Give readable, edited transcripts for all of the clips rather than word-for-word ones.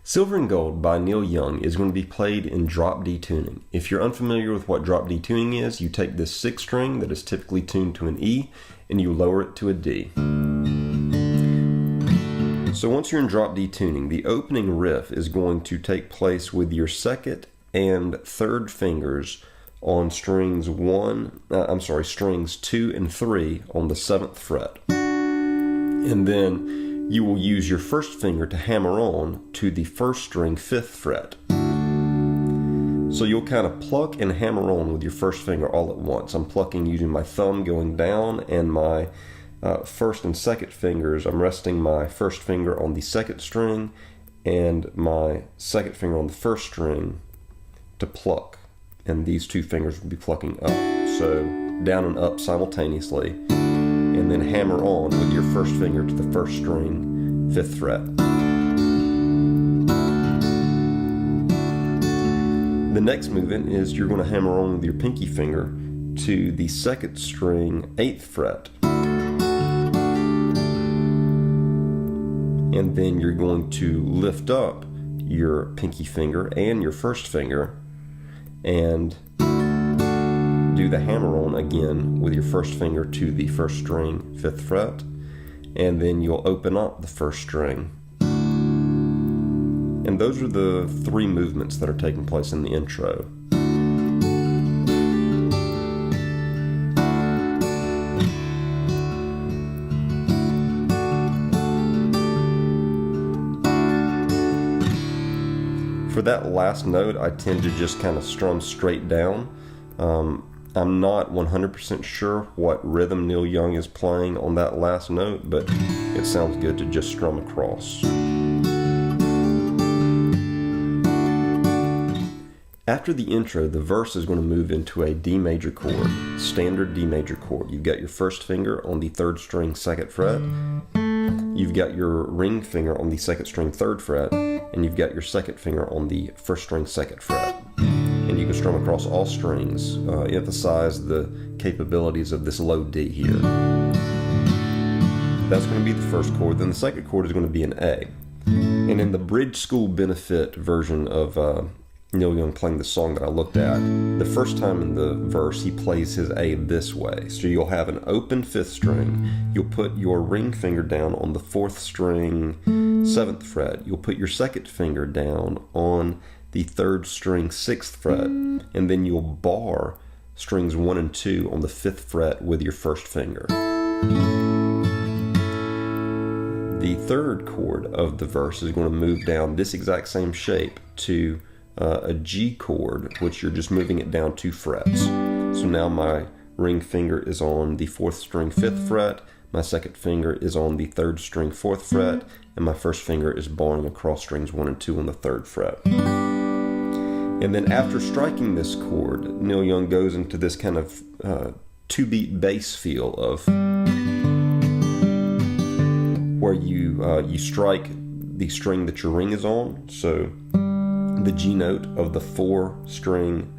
Silver and Gold by Neil Young is going to be played in drop D tuning. If you're unfamiliar with what drop D tuning is, you take this 6th string that is typically tuned to an E and you lower it to a D. So once you're in drop D tuning, the opening riff is going to take place with your 2nd and 3rd fingers on strings 2 and 3 on the 7th fret. And then you will use your 1st finger to hammer on to the 1st string 5th fret. So you'll kind of pluck and hammer on with your 1st finger all at once. I'm plucking using my thumb going down, and my 1st and 2nd fingers, I'm resting my 1st finger on the 2nd string and my 2nd finger on the 1st string to pluck. And these 2 fingers will be plucking up. So down and up simultaneously. And then hammer on with your 1st finger to the 1st string, 5th fret. The next movement is you're going to hammer on with your pinky finger to the 2nd string, 8th fret. And then you're going to lift up your pinky finger and your 1st finger and do the hammer on again with your 1st finger to the 1st string, 5th fret, and then you'll open up the 1st string. And those are the 3 movements that are taking place in the intro. For that last note, I tend to just kind of strum straight down. I'm not 100% sure what rhythm Neil Young is playing on that last note, but it sounds good to just strum across. After the intro, the verse is going to move into a D major chord, standard D major chord. You've got your 1st finger on the 3rd string, 2nd fret. You've got your ring finger on the 2nd string, 3rd fret, and you've got your 2nd finger on the 1st string, 2nd fret. And you can strum across all strings, emphasize the capabilities of this low D here. That's going to be the 1st chord. Then the 2nd chord is going to be an A. And in the Bridge School Benefit version of Neil Young playing the song that I looked at, the first time in the verse he plays his A this way. So you'll have an open 5th string, you'll put your ring finger down on the 4th string, 7th fret, you'll put your 2nd finger down on the 3rd string, 6th fret, and then you'll bar strings 1 and 2 on the 5th fret with your 1st finger. The 3rd chord of the verse is going to move down this exact same shape to a G chord, which you're just moving it down 2 frets. So now my ring finger is on the 4th string, 5th fret, my 2nd finger is on the 3rd string, 4th fret, and my 1st finger is barring across strings 1 and 2 on the 3rd fret. And then after striking this chord, Neil Young goes into this kind of 2-beat bass feel of where you strike the string that your ring is on. So the G note of the 4-string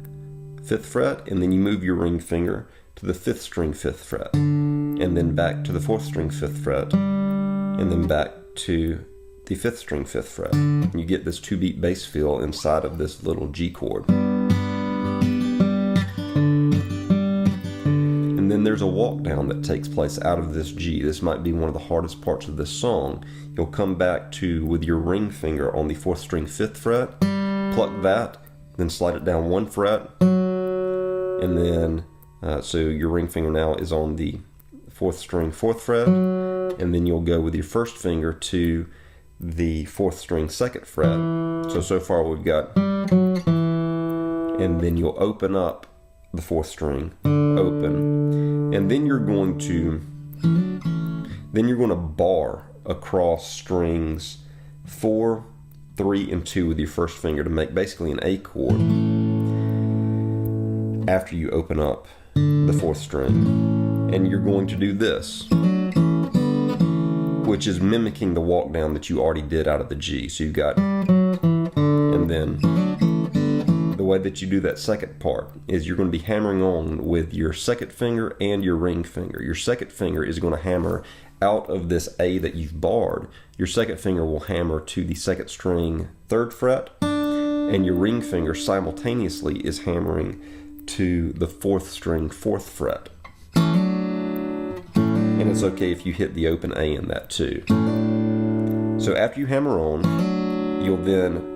5th fret, and then you move your ring finger to the 5th string 5th fret, and then back to the 4th string 5th fret, and then back to the 5th string 5th fret. You get this 2-beat bass feel inside of this little G chord. And then there's a walk down that takes place out of this G. This might be one of the hardest parts of this song. You'll come back to, with your ring finger on the 4th string 5th fret, pluck that, then slide it down 1 fret, and then so your ring finger now is on the 4th string 4th fret, and then you'll go with your 1st finger to the 4th string 2nd fret. So far we've got, and then you'll open up the 4th string, open, and then you're going to bar across strings 4, 3, and 2 with your 1st finger to make basically an A chord after you open up the 4th string. And you're going to do this, which is mimicking the walk down that you already did out of the G. So you've got, and then the way that you do that 2nd part is you're going to be hammering on with your 2nd finger and your ring finger. Your 2nd finger is going to hammer out of this A that you've barred, your second finger will hammer to the second string 3rd fret, and your ring finger simultaneously is hammering to the 4th string 4th fret. And it's okay if you hit the open A in that too. So after you hammer on, you'll then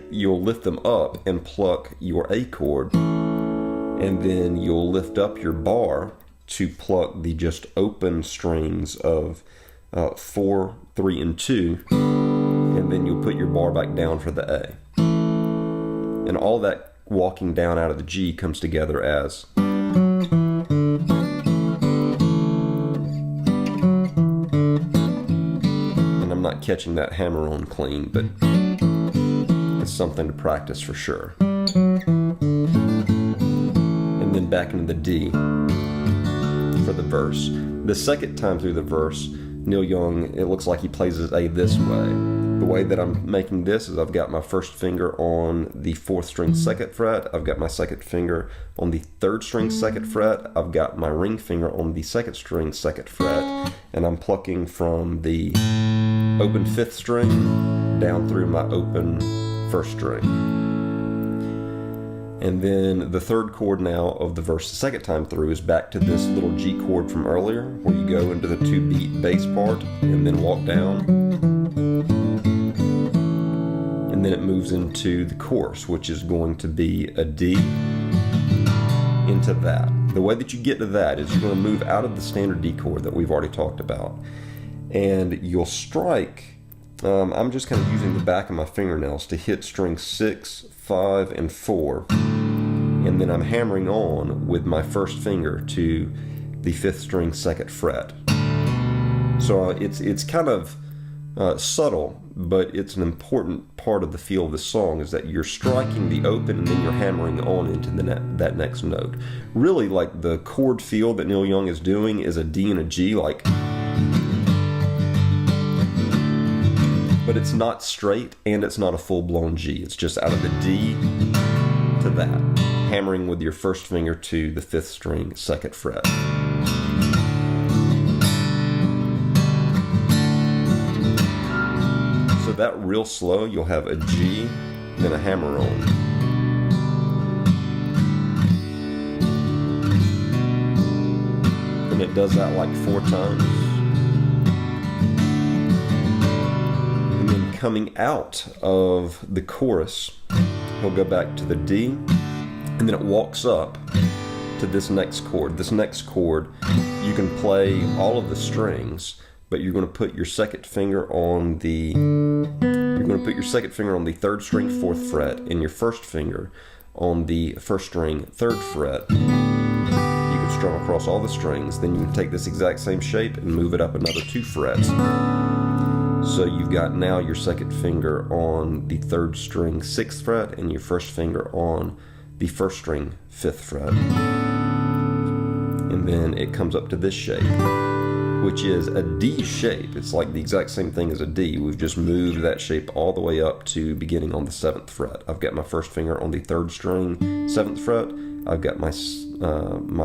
you'll lift them up and pluck your A chord, and then you'll lift up your bar to pluck the just open strings of 4, 3, and 2, and then you'll put your bar back down for the A. And all that walking down out of the G comes together as. And I'm not catching that hammer on clean, but it's something to practice for sure. And then back into the D for the verse. The second time through the verse, Neil Young, it looks like he plays his A this way. The way that I'm making this is I've got my first finger on the 4th string 2nd fret, I've got my second finger on the 3rd string 2nd fret, I've got my ring finger on the 2nd string 2nd fret, and I'm plucking from the open 5th string down through my open 1st string. And then the 3rd chord now of the verse the second time through is back to this little G chord from earlier, where you go into the 2-beat bass part and then walk down. And then it moves into the chorus, which is going to be a D into that. The way that you get to that is you're going to move out of the standard D chord that we've already talked about, and you'll strike. I'm just kind of using the back of my fingernails to hit strings 6, 5, and 4, and then I'm hammering on with my first finger to the 5th string 2nd fret. So it's kind of subtle, but it's an important part of the feel of the song, is that you're striking the open and then you're hammering on into that next note. Really, like the chord feel that Neil Young is doing is a D and a G, like, but it's not straight and it's not a full-blown G. It's just out of the D to that, hammering with your first finger to the 5th string 2nd fret. So that real slow, you'll have a G, then a hammer on. And it does that like 4 times. And then coming out of the chorus, he'll go back to the D, and then it walks up to this next chord. This next chord, you can play all of the strings, but you're going to put your second finger on the 3rd string 4th fret and your first finger on the 1st string 3rd fret. You can strum across all the strings. Then you can take this exact same shape and move it up another 2 frets. So you've got now your second finger on the 3rd string 6th fret and your first finger on the 1st string 5th fret. And then it comes up to this shape, which is a D shape. It's like the exact same thing as a D. We've just moved that shape all the way up to beginning on the 7th fret. I've got my first finger on the 3rd string 7th fret. I've got my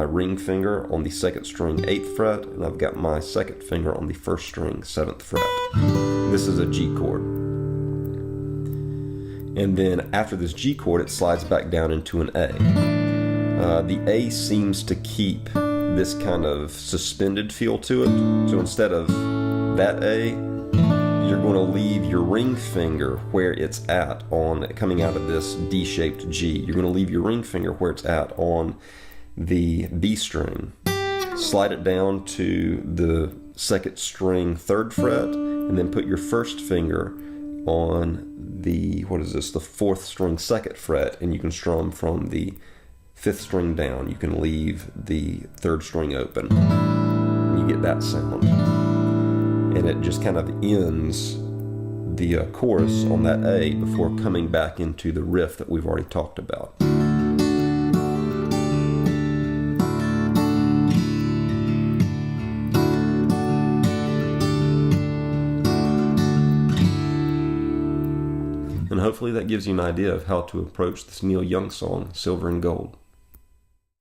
ring finger on the 2nd string 8th fret, and I've got my second finger on the 1st string 7th fret. This is a G chord. And then after this G chord, it slides back down into an A. The A seems to keep this kind of suspended feel to it. So instead of that A, you're going to leave your ring finger where it's at on coming out of this D-shaped G. You're going to leave your ring finger where it's at on the B string. Slide it down to the 2nd string 3rd fret, and then put your first finger on the 4th string 2nd fret, and you can strum from the 5th string down. You can leave the 3rd string open, and you get that sound. And it just kind of ends the chorus on that A before coming back into the riff that we've already talked about. And hopefully that gives you an idea of how to approach this Neil Young song, Silver and Gold.